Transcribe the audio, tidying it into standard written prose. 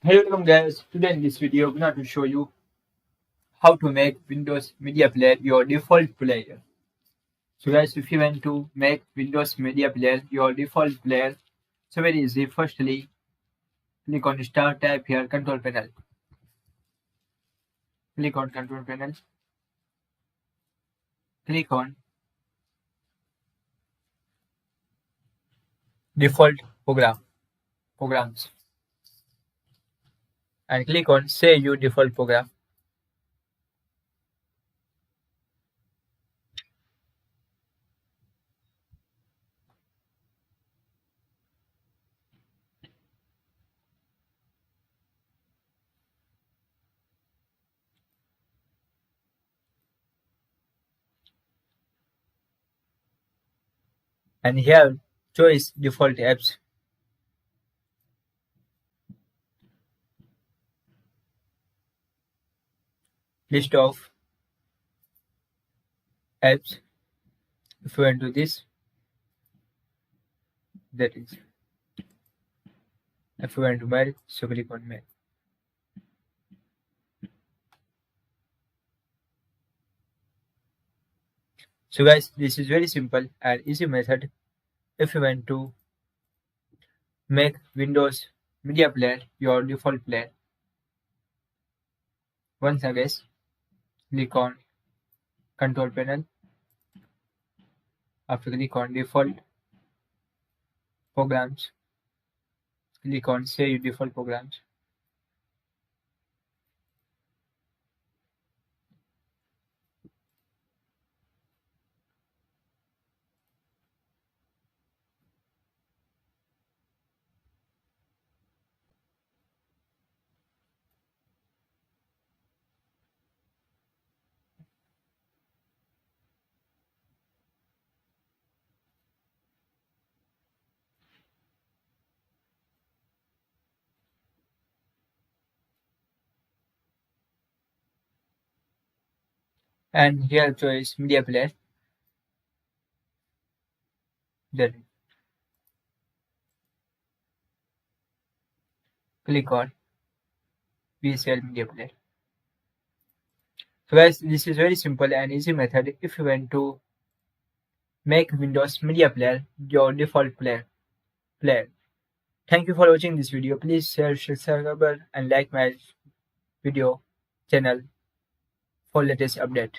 Hello welcome guys, today in this video I'm going to show you how to make Windows Media Player your default player. So guys, if you want to make Windows Media Player your default player, so very easy. Firstly, click on Start tab here, Control Panel. Click on Control Panel. Click on Default Programs and click on Save Your Default Program. And here choose default apps. List of apps. If you want to this, that is. If you want to mail, so click on mail. So guys, this is very simple and easy method if you want to make Windows Media Player your default player. Once again, click on Control Panel. After click on Default Programs, click on Save Default Programs. And here choose Media Player. Then click on VCL Media Player. So guys, this is very simple and easy method if you want to make Windows Media Player your default player. Thank you for watching this video. Please share, subscribe, and like my video channel for latest update.